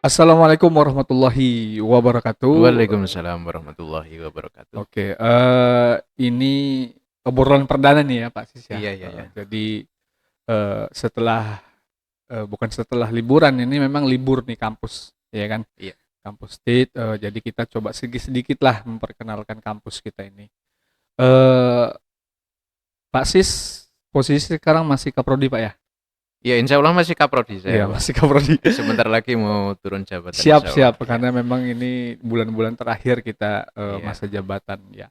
Assalamualaikum warahmatullahi wabarakatuh. Waalaikumsalam warahmatullahi wabarakatuh. Oke, ini obrolan perdana nih ya Pak Sis ya. Iya iya iya. Jadi setelah bukan setelah liburan, ini memang libur nih kampus, ya kan? Iya. Kampus State. Jadi kita coba sedikit-sedikit lah memperkenalkan kampus kita ini. Eh, Pak Sis, posisi sekarang masih kaprodi Pak ya? Ya insya Allah masih kaprodi Iya saya, Pak. masih kaprodi. Sebentar lagi mau turun jabatan Siap insya Allah. siap, Ya. karena memang ini bulan-bulan terakhir kita Iya. masa jabatan ya.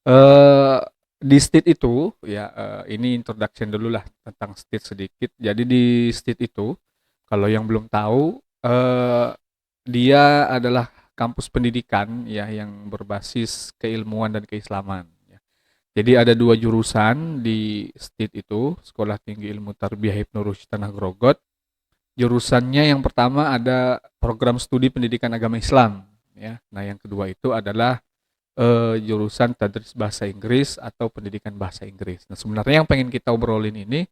eh di state itu ya, ini introduction dulu lah tentang state sedikit. Jadi di state itu, kalau yang belum tahu, dia adalah kampus pendidikan ya yang berbasis keilmuan dan keislaman. Ya. Jadi ada dua jurusan di state itu, Sekolah Tinggi Ilmu Tarbiyah Ibnu Rushd Tanah Grogot. Jurusannya yang pertama ada program studi pendidikan agama Islam. Ya. Nah yang kedua itu adalah jurusan tadris bahasa Inggris atau pendidikan bahasa Inggris. Nah, sebenarnya yang pengen kita obrolin ini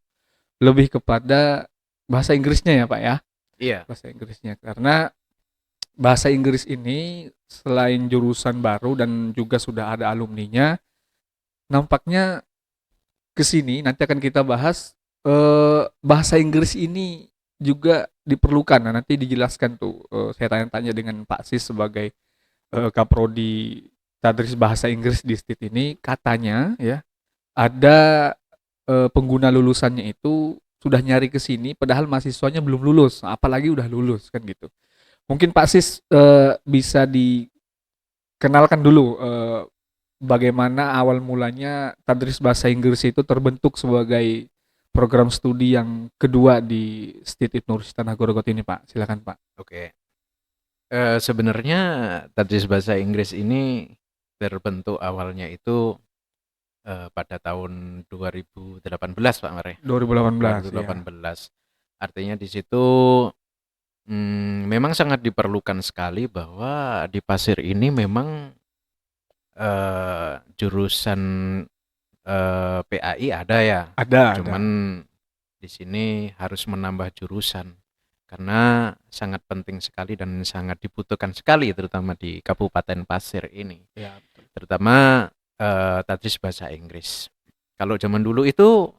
lebih kepada bahasa Inggrisnya ya, Pak ya. Iya. Bahasa Inggrisnya karena bahasa Inggris ini selain jurusan baru dan juga sudah ada alumninya, nampaknya ke sini nanti akan kita bahas bahasa Inggris ini juga diperlukan. Nah, nanti dijelaskan tuh, saya tanya-tanya dengan Pak Sis sebagai kaprodi tadris bahasa Inggris di STIT ini, katanya ya ada pengguna lulusannya itu sudah nyari ke sini padahal mahasiswanya belum lulus, apalagi udah lulus kan gitu. Mungkin Pak Sis bisa dikenalkan dulu bagaimana awal mulanya tadris bahasa Inggris itu terbentuk sebagai program studi yang kedua di STIT Ibnu Rushd Tanah Grogot ini, Pak. Silakan, Pak. Oke. Sebenarnya tadris bahasa Inggris ini terbentuk awalnya itu pada tahun 2018 Pak Mare. 2018 ya. 2018. Artinya di situ memang sangat diperlukan sekali bahwa di Pasir ini memang jurusan PAI ada ya, Ada. cuman di sini harus menambah jurusan karena sangat penting sekali dan sangat dibutuhkan sekali terutama di Kabupaten Pasir ini, Ya, betul. terutama tadris bahasa Inggris. Kalau zaman dulu itu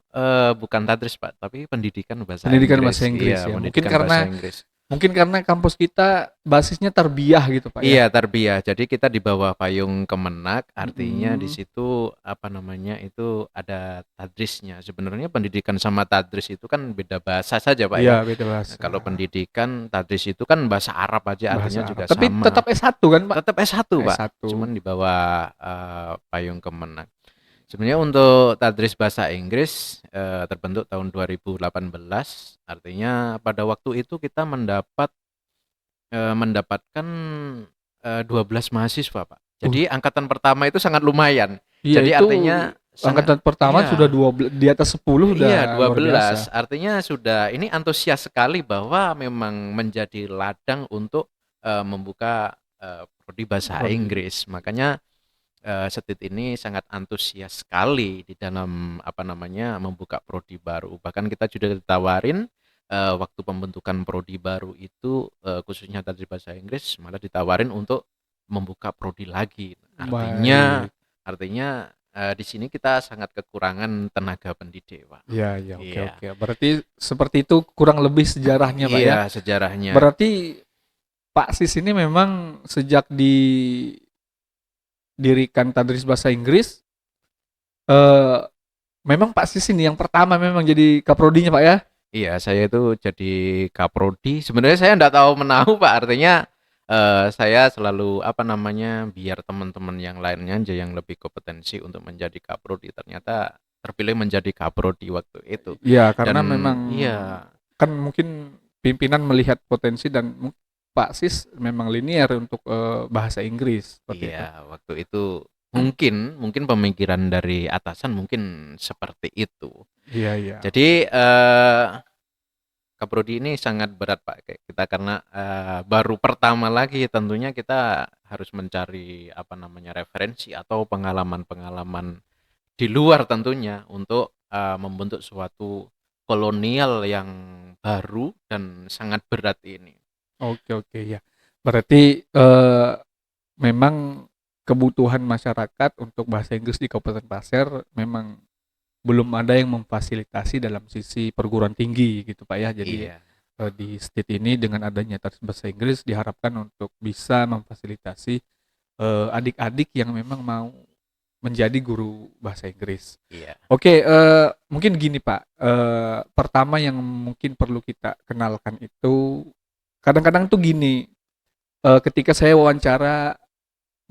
bukan tadris Pak, tapi pendidikan bahasa Pendidikan bahasa Inggris. Inggris Iya, ya. pendidikan bahasa Inggris. Mungkin karena kampus kita basisnya tarbiyah gitu, Pak ya. Iya, tarbiyah. Jadi kita di bawah payung Kemenak, artinya di Mm-mm. situ apa namanya itu ada tadrisnya. Sebenarnya pendidikan sama tadris itu kan beda bahasa saja, Pak Iya, ya. beda Nah, bahasa. kalau pendidikan tadris itu kan bahasa Arab aja, Bahasa artinya Arab. juga Tapi sama. tetap S1 kan, Pak? Tetap S1, Pak. S1. Cuman di bawah payung Kemenak. Sebenarnya untuk tadris bahasa Inggris terbentuk tahun 2018, artinya pada waktu itu kita mendapatkan 12 mahasiswa, Pak. Uh, Jadi angkatan pertama itu sangat lumayan. iya Jadi itu artinya sangat angkatan pertama sudah iya, di atas 10 iya udah luar 12. biasa. Artinya sudah ini antusias sekali bahwa memang menjadi ladang untuk membuka prodi bahasa Prodi. Inggris. Makanya Setit ini sangat antusias sekali di dalam apa namanya membuka prodi baru. Bahkan kita sudah ditawarin waktu pembentukan prodi baru itu khususnya tadi bahasa Inggris malah ditawarin untuk membuka prodi lagi. Artinya Baik. artinya di sini kita sangat kekurangan tenaga pendidik, Pak. Iya, iya, oke, Iya. oke. Berarti seperti itu kurang lebih sejarahnya, Pak ya. Iya, sejarahnya. Berarti Pak Sis ini memang sejak didirikan tadris bahasa Inggris, eh memang Pak Sis ini yang pertama memang jadi kaprodinya, Pak ya. Iya, saya itu jadi kaprodi. Sebenarnya saya enggak tahu menahu, Pak. Artinya saya selalu apa namanya biar teman-teman yang lainnya aja yang lebih kompetensi untuk menjadi kaprodi. Ternyata terpilih menjadi kaprodi waktu itu. Iya, karena Dan memang iya, kan mungkin pimpinan melihat potensi dan Pak Sis memang linier untuk bahasa Inggris seperti itu. iya waktu itu mungkin mungkin pemikiran dari atasan mungkin seperti itu. Iya, iya. Jadi Kaprodi ini sangat berat Pak kayak kita karena baru pertama lagi tentunya kita harus mencari apa namanya referensi atau pengalaman-pengalaman di luar tentunya untuk membentuk suatu kolonial yang baru dan sangat berat ini. Oke, oke, ya. Berarti memang kebutuhan masyarakat untuk bahasa Inggris di Kabupaten Pasir memang belum ada yang memfasilitasi dalam sisi perguruan tinggi gitu Pak ya. Jadi Iya, di state ini dengan adanya tes bahasa Inggris diharapkan untuk bisa memfasilitasi adik-adik yang memang mau menjadi guru bahasa Inggris. iya. Oke, mungkin gini Pak, pertama yang mungkin perlu kita kenalkan itu kadang-kadang tuh gini, ketika saya wawancara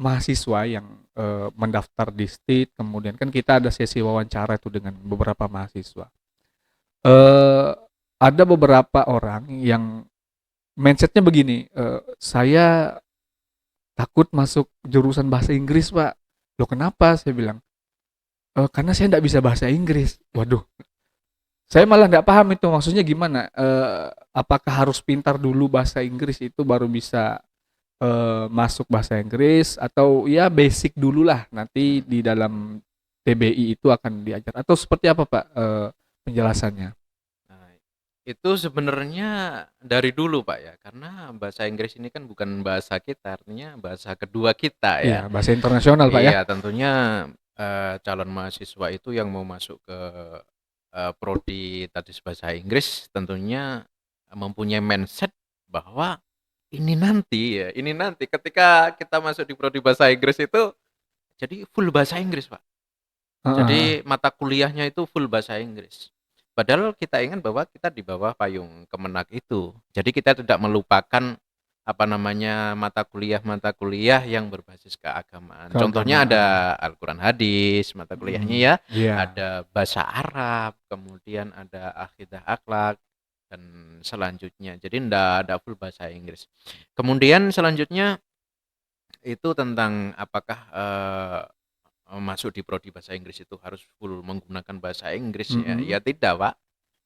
mahasiswa yang mendaftar di state, kemudian kan kita ada sesi wawancara itu dengan beberapa mahasiswa. Eh, ada beberapa orang yang mindsetnya begini, saya takut masuk jurusan bahasa Inggris Pak. Loh kenapa? Saya bilang, karena saya nggak bisa bahasa Inggris. Waduh, saya malah nggak paham itu maksudnya gimana. Apakah harus pintar dulu bahasa Inggris itu baru bisa masuk bahasa Inggris atau ya basic dulu lah nanti di dalam TBI itu akan diajar atau seperti apa Pak penjelasannya? Nah, itu sebenarnya dari dulu Pak ya, karena bahasa Inggris ini kan bukan bahasa kita, artinya bahasa kedua kita Iya ya. bahasa internasional Pak ya. Iya, tentunya calon mahasiswa itu yang mau masuk ke prodi tadi bahasa Inggris tentunya mempunyai mindset bahwa ini nanti ketika kita masuk di prodi bahasa Inggris itu jadi full bahasa Inggris Pak. Heeh. Jadi mata kuliahnya itu full bahasa Inggris. Padahal kita ingat bahwa kita di bawah payung Kemenak itu. Jadi kita tidak melupakan apa namanya mata kuliah yang berbasis keagamaan. Contohnya ada Keagamaan. Al-Quran hadis mata kuliahnya Mm, ya, iya. ada bahasa Arab, kemudian ada akidah akhlak dan selanjutnya. Jadi ndak ada full bahasa Inggris. Kemudian selanjutnya itu tentang apakah masuk di prodi bahasa Inggris itu harus full menggunakan bahasa Inggris ya? Mm-mm. Ya tidak, Pak.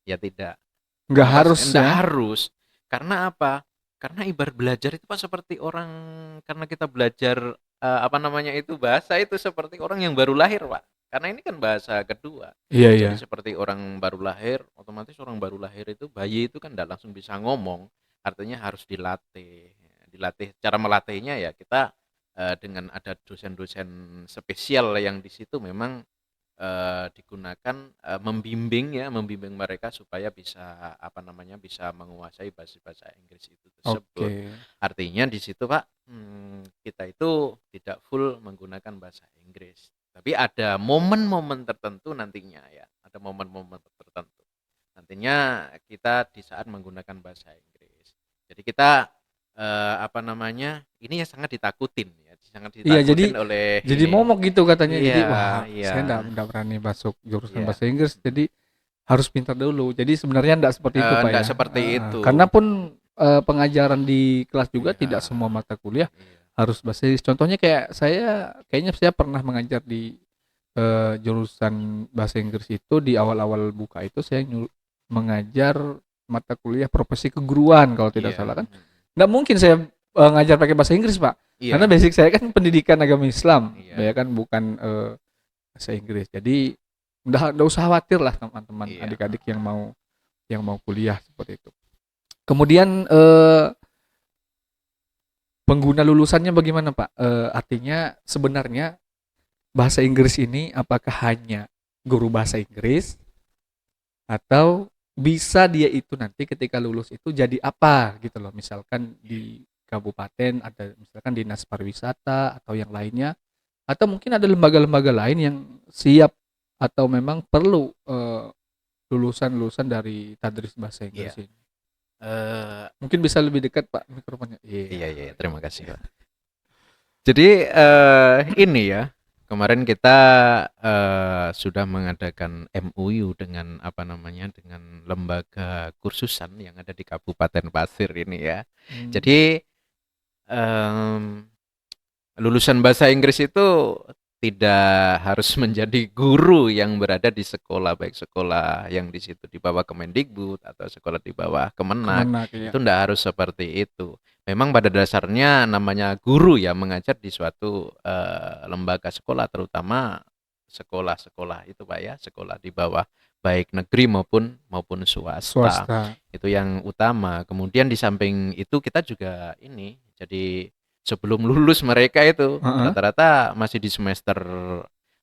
Ya tidak. Nggak Kenapa? harus Enggak ya. harus. Karena apa? Karena ibarat belajar itu Pak seperti orang karena kita belajar apa namanya itu bahasa itu seperti orang yang baru lahir, Pak. Karena ini kan bahasa kedua. Iya, iya. Jadi seperti orang baru lahir, otomatis orang baru lahir itu bayi itu kan enggak langsung bisa ngomong. Artinya harus dilatih. Dilatih. Cara melatihnya ya kita dengan ada dosen-dosen spesial yang di situ memang digunakan membimbing mereka supaya bisa apa namanya bisa menguasai bahasa Inggris itu tersebut. Oke. Artinya di situ Pak, kita itu tidak full menggunakan bahasa Inggris, tapi ada momen-momen tertentu nantinya ya, ada momen-momen tertentu. Nantinya kita di saat menggunakan bahasa Inggris. Jadi kita apa namanya, ini ya sangat Iya, jadi ditakutin oleh jadi ini. momok gitu katanya. Jadi Iya, wah, iya. saya nggak berani masuk jurusan Iya, bahasa Inggris. Jadi harus pintar dulu. Jadi sebenarnya nggak seperti itu Pak enggak ya. seperti itu. Karena pun pengajaran di kelas juga Iya, tidak semua mata kuliah iya, harus bahasa Inggris. Contohnya kayak kayaknya saya pernah mengajar di jurusan bahasa Inggris itu di awal-awal buka itu saya mengajar mata kuliah profesi keguruan kalau tidak iya, salah kan. Nggak mungkin saya ngajar pakai bahasa Inggris Pak. Karena iya, basic saya kan pendidikan agama Islam, iya, ya kan bukan bahasa Inggris. Jadi udah usah khawatir lah teman-teman iya. adik-adik yang mau kuliah seperti itu. Kemudian pengguna lulusannya bagaimana Pak? Artinya sebenarnya bahasa Inggris ini apakah hanya guru bahasa Inggris atau bisa dia itu nanti ketika lulus itu jadi apa gitu loh. Misalkan di kabupaten ada misalkan dinas pariwisata atau yang lainnya atau mungkin ada lembaga-lembaga lain yang siap atau memang perlu lulusan-lulusan dari tadris bahasa Iya. Inggris ini. Eh, Mungkin bisa lebih dekat Pak mikrofonnya. iya, Iya. iya, terima kasih, Pak. Jadi ini ya, kemarin kita sudah mengadakan MOU dengan apa namanya, dengan lembaga kursusan yang ada di Kabupaten Pasir ini ya. Hmm. Jadi em, lulusan bahasa Inggris itu tidak harus menjadi guru yang berada di sekolah, baik sekolah yang di situ di bawah Kemendikbud atau sekolah di bawah Kemenak. Kemenak ya. Itu tidak harus seperti itu. Memang pada dasarnya namanya guru ya mengajar di suatu lembaga sekolah, terutama sekolah-sekolah itu Pak ya, sekolah di bawah baik negeri maupun swasta. Swasta. Itu yang utama. Kemudian di samping itu kita juga ini, jadi sebelum lulus mereka itu Heeh. rata-rata masih di semester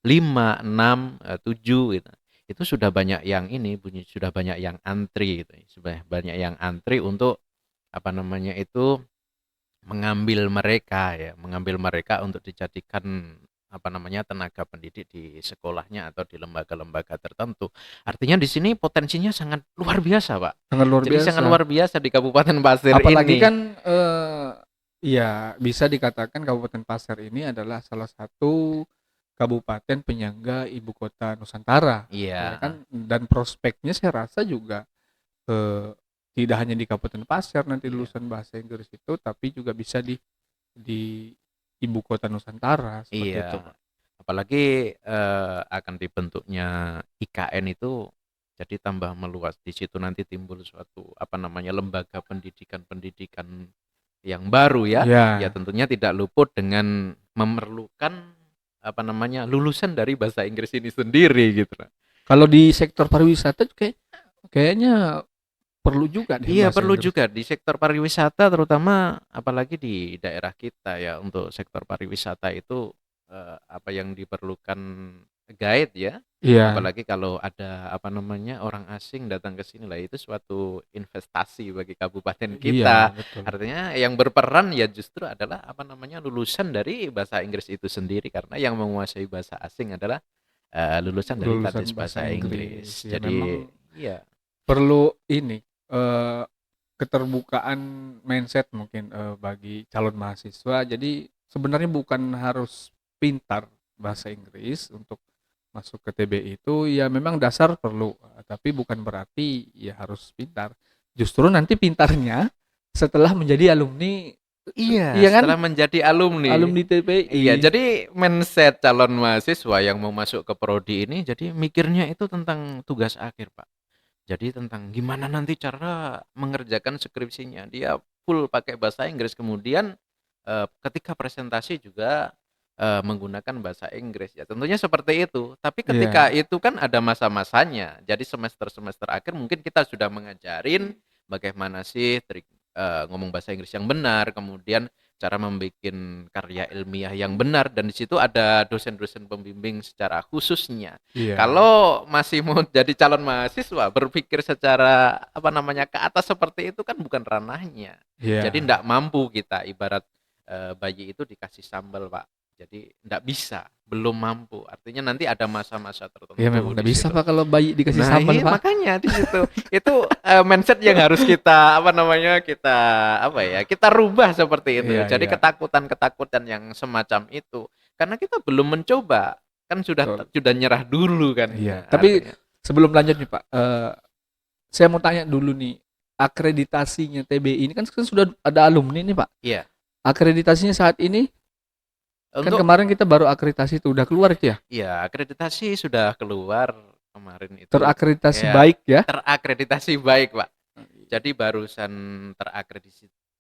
5, 6, 7 gitu. Itu sudah banyak yang ini, sudah banyak yang antri gitu. Sudah banyak yang antri untuk apa namanya itu mengambil mereka untuk dijadikan apa namanya tenaga pendidik di sekolahnya atau di lembaga-lembaga tertentu. Artinya di sini potensinya sangat luar biasa, Pak. Sangat luar Jadi sangat biasa. luar biasa di Kabupaten Pasir Apalagi ini. kan ya bisa dikatakan Kabupaten Pasir ini adalah salah satu kabupaten penyangga ibu kota Nusantara, ya Iya, kan? Dan prospeknya saya rasa juga eh, tidak hanya di Kabupaten Pasir nanti iya, lulusan bahasa Inggris itu, tapi juga bisa di ibu kota Nusantara seperti itu, iya. Pak. Apalagi akan dibentuknya IKN itu jadi tambah meluas. Di situ nanti timbul suatu apa namanya lembaga pendidikan-pendidikan yang baru ya. Ya Ya, tentunya tidak luput dengan memerlukan apa namanya lulusan dari bahasa Inggris ini sendiri gitu. kalau di sektor pariwisata kayaknya perlu juga deh Iya bahasa perlu Inggris. juga di sektor pariwisata terutama apalagi di daerah kita ya untuk sektor pariwisata itu apa yang diperlukan guide ya. Iya, Apalagi kalau ada apa namanya orang asing datang ke sini lah itu suatu investasi bagi kabupaten iya kita. betul. Artinya yang berperan ya justru adalah apa namanya lulusan dari bahasa Inggris itu sendiri karena yang menguasai bahasa asing adalah lulusan dari Lulusan Kadis bahasa Bahasa Inggris. Inggris. Ya Jadi memang iya. perlu ini eh, keterbukaan mindset mungkin bagi calon mahasiswa. Jadi sebenarnya bukan harus pintar bahasa Inggris untuk masuk ke TBI itu, ya memang dasar perlu, tapi bukan berarti ya harus pintar. Justru nanti pintarnya setelah menjadi alumni, Iya, iya kan? setelah menjadi alumni. Alumni Iya, TBI. jadi mindset calon mahasiswa yang mau masuk ke prodi ini jadi mikirnya itu tentang tugas akhir, Pak. Jadi tentang gimana nanti cara mengerjakan skripsinya. Dia full pakai bahasa Inggris, kemudian ketika presentasi juga menggunakan bahasa Inggris. Ya, tentunya seperti itu. Tapi ketika Iya, itu kan ada masa-masanya. Jadi semester-semester akhir mungkin kita sudah mengajarin bagaimana sih trik ngomong bahasa Inggris yang benar, kemudian cara membuat karya ilmiah yang benar dan di situ ada dosen-dosen pembimbing secara khususnya. iya, Kalau masih mau jadi calon mahasiswa berpikir secara apa namanya ke atas seperti itu kan bukan ranahnya. Jadi iya. tidak mampu kita ibarat bayi itu dikasih sambal, Pak. Jadi tidak bisa, belum mampu. Artinya nanti ada masa-masa Ya memang tertentu di nggak bisa situ. Pak kalau bayi dikasih Nah, sambal ini Pak. makanya di situ. Itu mindset yang harus kita apa namanya? Kita apa ya? Kita rubah seperti itu. Iya, Jadi iya, ketakutan-ketakutan yang semacam itu. Karena kita belum mencoba. Kan betul. sudah nyerah dulu kan. Iya, Nah, tapi artinya. sebelum lanjut nih Pak, saya mau tanya dulu nih, akreditasinya TBI ini kan sudah ada alumni nih Pak. Iya. Akreditasinya saat ini kan Untuk kemarin kita baru akreditasi itu udah keluar itu ya, ya akreditasi sudah keluar kemarin itu terakreditasi ya baik ya. terakreditasi baik, Pak. Jadi barusan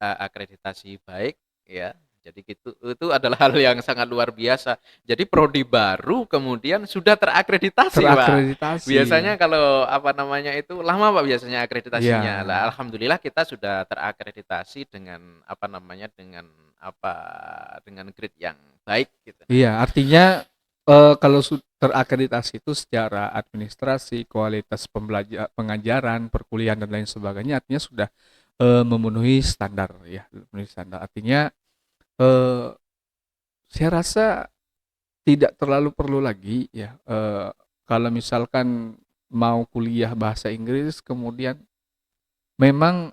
terakreditasi baik ya. Jadi itu adalah hal yang sangat luar biasa. Jadi prodi baru kemudian sudah terakreditasi, Pak. Terakreditasi. Biasanya kalau apa namanya itu lama, Pak, biasanya Iya. akreditasinya. Lah alhamdulillah kita sudah terakreditasi dengan apa namanya apa dengan grade yang baik gitu. Iya, artinya kalau terakreditasi itu secara administrasi, kualitas pengajaran, perkuliahan dan lain sebagainya artinya sudah memenuhi standar ya, memenuhi standar. Artinya eh, saya rasa tidak terlalu perlu lagi ya kalau misalkan mau kuliah bahasa Inggris kemudian memang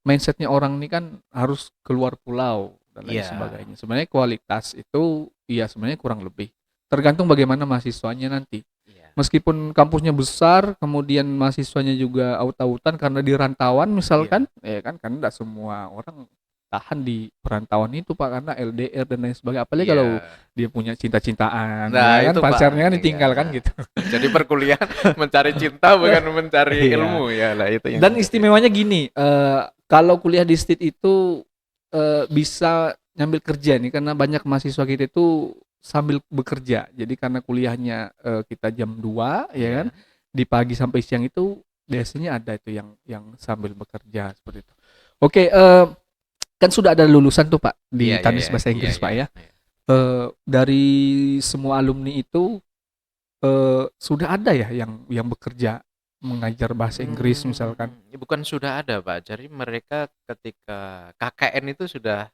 mindsetnya orang ini kan harus keluar pulau dan lain Iya. sebagainya. Sebenarnya kualitas itu ya sebenarnya kurang lebih tergantung bagaimana mahasiswanya nanti. Iya. Meskipun kampusnya besar, kemudian mahasiswanya juga aut-autan karena di rantauan Iya. misalkan, ya kan tidak semua orang tahan di perantauan itu Pak karena LDR dan lain sebagainya. Apalagi kalau Iya. dia punya cinta-cintaan, Nah, ya kan itu Pak. pacarnya kan Iya. ditinggalkan gitu. Jadi perkuliahan mencari cinta bukan mencari Iya. ilmu ya lah itu yang Dan terjadi. istimewanya gini, kalau kuliah di STIT itu bisa nyambil kerja nih karena banyak mahasiswa kita itu sambil bekerja. Jadi karena kuliahnya kita jam 2 ya kan. Iya. di pagi sampai siang itu biasanya ada itu yang sambil bekerja seperti itu. Oke, kan sudah ada lulusan tuh Pak Iya di iya Tadris iya Bahasa iya Inggris Pak iya. ya. Iya. Dari semua alumni itu sudah ada ya yang bekerja mengajar bahasa Inggris misalkan. Bukan sudah ada, Pak. Jadi mereka ketika KKN itu sudah,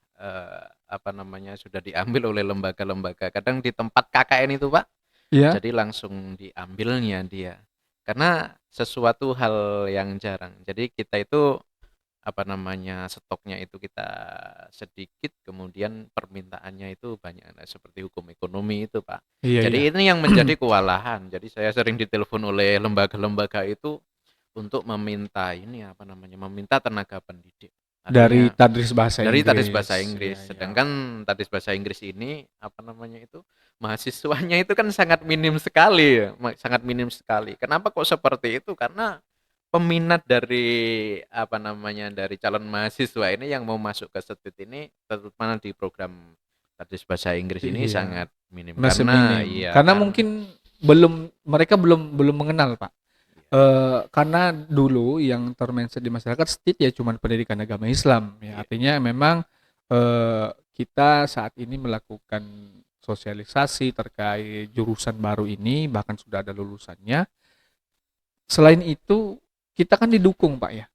apa namanya, sudah diambil oleh lembaga-lembaga. Kadang di tempat KKN itu, Pak, Iya, jadi langsung diambilnya dia. Karena sesuatu hal yang jarang. Jadi kita itu, apa namanya, stoknya itu kita sedikit, kemudian permintaannya itu banyak. Nah, seperti hukum ekonomi itu, Pak. iya, iya. Jadi ini yang menjadi kewalahan. Jadi saya sering ditelepon oleh lembaga-lembaga itu untuk meminta ini, apa namanya, meminta tenaga pendidik. Dari Artinya Tadris Bahasa dari Tadis Inggris. Bahasa Iya, Inggris. iya. Sedangkan Tadis Bahasa Inggris ini, apa namanya itu, mahasiswanya itu kan sangat minim sekali ya, sangat minim sekali. Kenapa kok seperti itu? Karena peminat dari, apa namanya, dari calon mahasiswa ini yang mau masuk ke STIT ini, terutama di program Tadis Bahasa Inggris ini Iya, sangat minim. masih Karena minim. iya, Karena mungkin mereka belum mengenal, Pak. iya, Karena dulu yang termindset di masyarakat STIT ya cuman pendidikan agama Islam ya. iya, Artinya memang kita saat ini melakukan sosialisasi terkait jurusan baru ini, bahkan sudah ada lulusannya. Selain itu, kita kan didukung, Pak ya.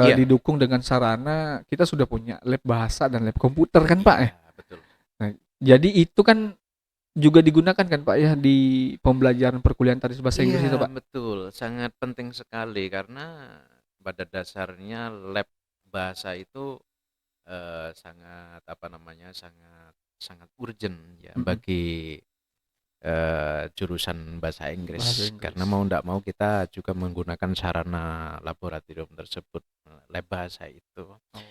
iya, Didukung dengan sarana kita sudah punya lab bahasa dan lab komputer kan, Pak ya. iya, betul. Nah, jadi itu kan juga digunakan kan, Pak ya, di pembelajaran perkuliahan tadi bahasa Inggris itu, Iya, Pak. betul. Sangat penting sekali karena pada dasarnya lab bahasa itu, sangat, apa namanya, sangat sangat urgent ya Mm-mm. bagi, jurusan bahasa Bahasa Inggris. Karena Inggris. mau tidak mau kita juga menggunakan sarana laboratorium tersebut, lab bahasa itu. Oke,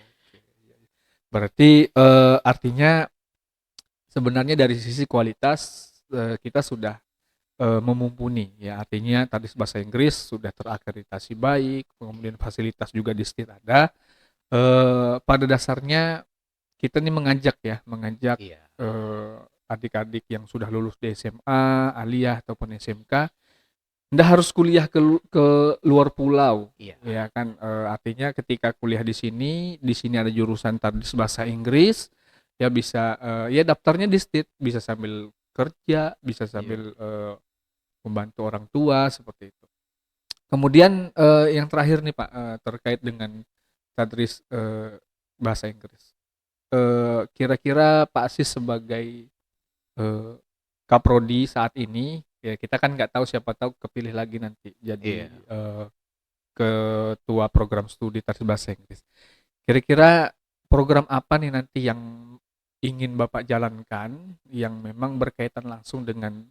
iya, iya. Berarti artinya sebenarnya dari sisi kualitas kita sudah memumpuni ya. Artinya tadi bahasa Inggris sudah terakreditasi baik, kemudian fasilitas juga di STIT ada. Pada dasarnya kita nih mengajak Iya, eh, adik-adik yang sudah lulus di SMA, aliyah ataupun SMK, nggak harus kuliah ke luar pulau, iya, ya kan? Artinya ketika kuliah di sini ada jurusan tadi bahasa Inggris, ya bisa ya daftarnya di STIT, bisa sambil kerja, bisa iya. sambil membantu orang tua seperti itu. Kemudian yang terakhir nih Pak terkait dengan tadris bahasa Inggris. Kira-kira Pak Asis sebagai eh, kaprodi saat ini, ya kita kan nggak tahu, siapa tahu kepilih lagi nanti jadi Iya. ketua program studi tadris bahasa Inggris. Kira-kira program apa nih nanti yang ingin Bapak jalankan yang memang berkaitan langsung dengan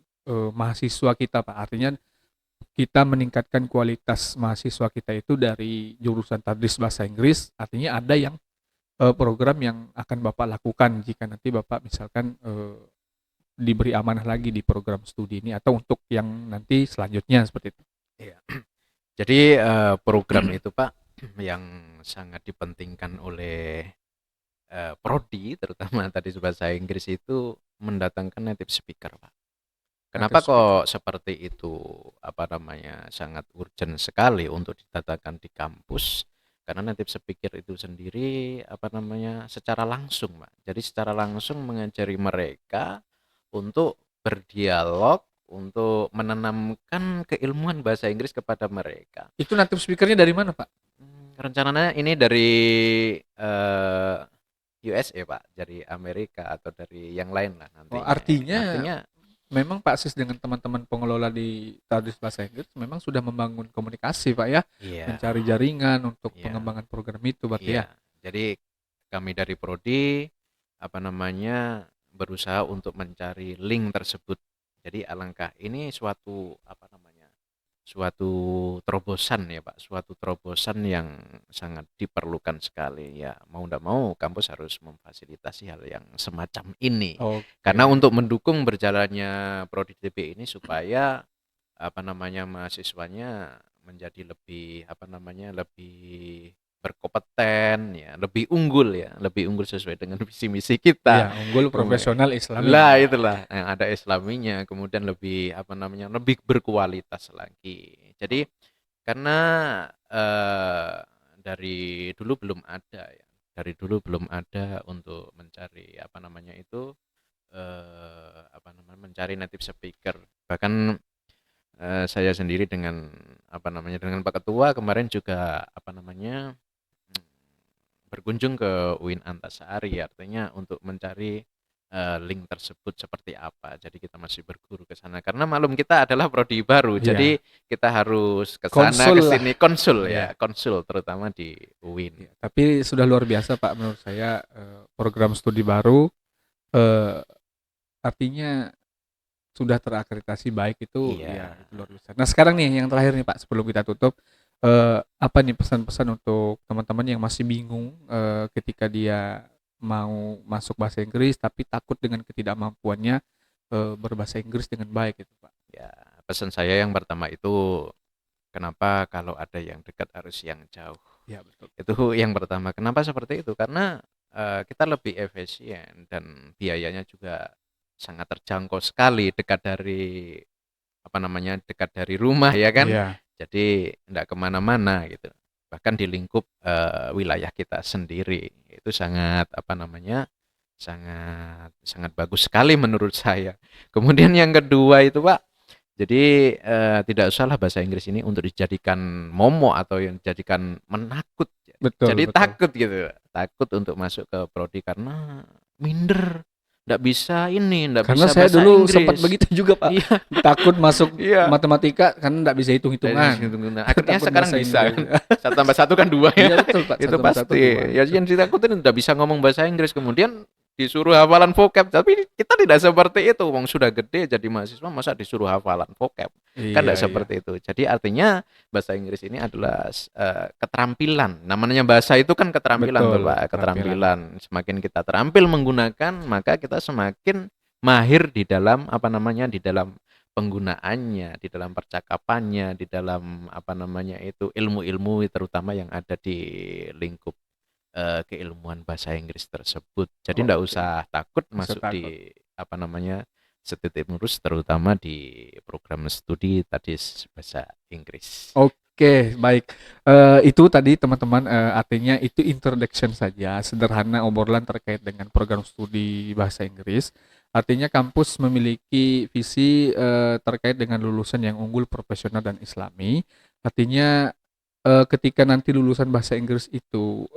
mahasiswa kita Pak? Artinya kita meningkatkan kualitas mahasiswa kita itu dari jurusan tadris bahasa Inggris, artinya ada yang program yang akan Bapak lakukan jika nanti Bapak misalkan diberi amanah lagi di program studi ini atau untuk yang nanti selanjutnya seperti itu. Iya. Jadi, program itu, Pak, yang sangat dipentingkan oleh, prodi terutama tadi bahasa Inggris itu mendatangkan native speaker, Pak. Native Kenapa speaker. kok seperti itu, apa namanya, sangat urgent sekali untuk didatangkan di kampus, karena native speaker itu sendiri, apa namanya, secara langsung, Pak. Jadi secara langsung mengajari mereka untuk berdialog, untuk menanamkan keilmuan bahasa Inggris kepada mereka. Itu native speakernya dari mana Pak? Rencananya ini dari, eee, USA, Pak, dari Amerika atau dari yang lain lah Oh, nantinya. artinya Artinya memang Pak Sis dengan teman-teman pengelola di tadris bahasa Inggris memang sudah membangun komunikasi Pak ya, iya, mencari jaringan untuk iya, pengembangan program itu berarti ya. iya. Jadi kami dari prodi, apa namanya, berusaha untuk mencari link tersebut. Jadi alangkah ini suatu, apa namanya, suatu terobosan ya Pak, suatu terobosan yang sangat diperlukan sekali. Ya mau ndak mau kampus harus memfasilitasi hal yang semacam ini. Karena Oke. untuk mendukung berjalannya prodi DP ini supaya, apa namanya, mahasiswanya menjadi lebih, apa namanya, lebih berkompeten ya, lebih unggul sesuai dengan visi misi Iya, kita. unggul Kemudian profesional Islami. lah itulah yang ada Islaminya, kemudian lebih, apa namanya, lebih berkualitas lagi. Jadi karena dari dulu belum ada ya, dari dulu belum ada untuk mencari apa namanya itu apa namanya mencari native speaker. Bahkan saya sendiri dengan apa namanya dengan Pak Ketua kemarin juga apa namanya berkunjung ke UIN Antasari, artinya untuk mencari link tersebut seperti apa. Jadi kita masih berguru ke sana karena maklum kita adalah prodi baru. Iya. Jadi kita harus ke sana Konsul ke lah. sini konsul Iya. ya, konsul terutama di UIN. Iya. Tapi sudah luar biasa Pak menurut saya, program studi baru, eh, artinya sudah terakreditasi baik itu, ya Iya. itu luar biasa. Nah sekarang nih yang terakhir nih Pak sebelum kita tutup, apa nih pesan-pesan untuk teman-teman yang masih bingung ketika dia mau masuk bahasa Inggris tapi takut dengan ketidakmampuannya berbahasa Inggris dengan baik gitu Pak. Ya, pesan saya yang pertama itu kenapa kalau ada yang dekat harus yang jauh. Ya betul. Itu yang pertama. Kenapa seperti itu? Karena kita lebih efisien dan biayanya juga sangat terjangkau sekali, dekat dari apa namanya dekat dari rumah ya kan. Iya. Jadi tidak kemana-mana gitu. Bahkan di lingkup wilayah kita sendiri itu sangat apa namanya sangat sangat bagus sekali menurut saya. Kemudian yang kedua itu Pak, jadi tidak usahlah bahasa Inggris ini untuk dijadikan momok atau yang dijadikan menakut. Betul, Jadi betul. takut gitu, takut untuk masuk ke prodi karena minder, nggak bisa ini, nggak Karena bisa saya bahasa dulu sempat Inggris. begitu juga Pak. Iya, Takut masuk iya. matematika karena nggak bisa hitung-hitungan. Nah, akhirnya Takut sekarang bahasa bisa kan. Inggris. 1+1 kan 2 ya. Iya betul Pak. Itu Satu tambah satu pasti. dua. Ya yang ditakutin nggak bisa ngomong bahasa Inggris, kemudian disuruh hafalan vocab, tapi kita tidak seperti itu. Wong sudah gede jadi mahasiswa masa disuruh hafalan vocab. Kan Iya, tidak iya. seperti itu. Jadi artinya bahasa Inggris ini adalah keterampilan. Namanya bahasa itu kan keterampilan, Betul, Bapak. keterampilan. Keterampilan. Semakin kita terampil menggunakan, maka kita semakin mahir di dalam apa namanya di dalam penggunaannya, di dalam percakapannya, di dalam apa namanya itu ilmu-ilmu terutama yang ada di lingkup keilmuan bahasa Inggris tersebut. Jadi tidak Oke. usah takut Nggak usah masuk takut. di apa namanya Studi Murus terutama di program studi tadi bahasa Inggris. Oke, baik. Itu tadi teman-teman, artinya itu introduction saja, sederhana obrolan terkait dengan program studi bahasa Inggris. Artinya kampus memiliki visi terkait dengan lulusan yang unggul, profesional dan Islami. Artinya ketika nanti lulusan bahasa Inggris itu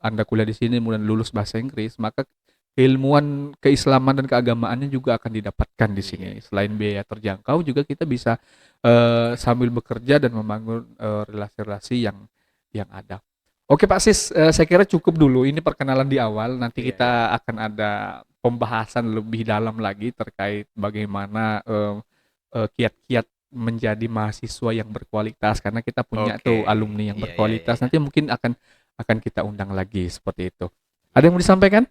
Anda kuliah di sini kemudian lulus bahasa Inggris, maka keilmuan keislaman dan keagamaannya juga akan didapatkan di sini. Iya. Selain biaya terjangkau juga kita bisa sambil bekerja dan membangun relasi-relasi yang ada. Oke Pak Sis, saya kira cukup dulu. Ini perkenalan di awal. Nanti Iya, kita akan ada pembahasan lebih dalam lagi terkait bagaimana kiat-kiat menjadi mahasiswa yang berkualitas karena kita punya Oke. tuh alumni yang Iya, iya, berkualitas. iya. Nanti mungkin akan kita undang lagi seperti itu. Ada yang mau disampaikan?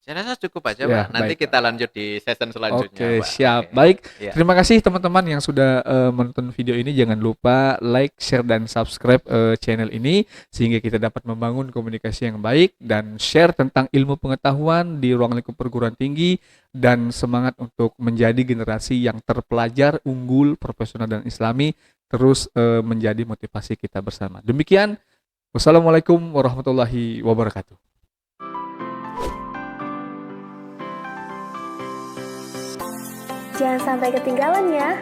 Saya rasa cukup aja, Ya, Pak. Nanti baik, kita lanjut di season selanjutnya, Oke, Pak. siap. Oke. Baik. Iya. Terima kasih teman-teman yang sudah menonton video ini. Jangan lupa like, share, dan subscribe channel ini sehingga kita dapat membangun komunikasi yang baik dan share tentang ilmu pengetahuan di ruang lingkup perguruan tinggi dan semangat untuk menjadi generasi yang terpelajar, unggul, profesional, dan Islami terus menjadi motivasi kita bersama. Demikian. Wassalamualaikum warahmatullahi wabarakatuh. Jangan sampai ketinggalan ya.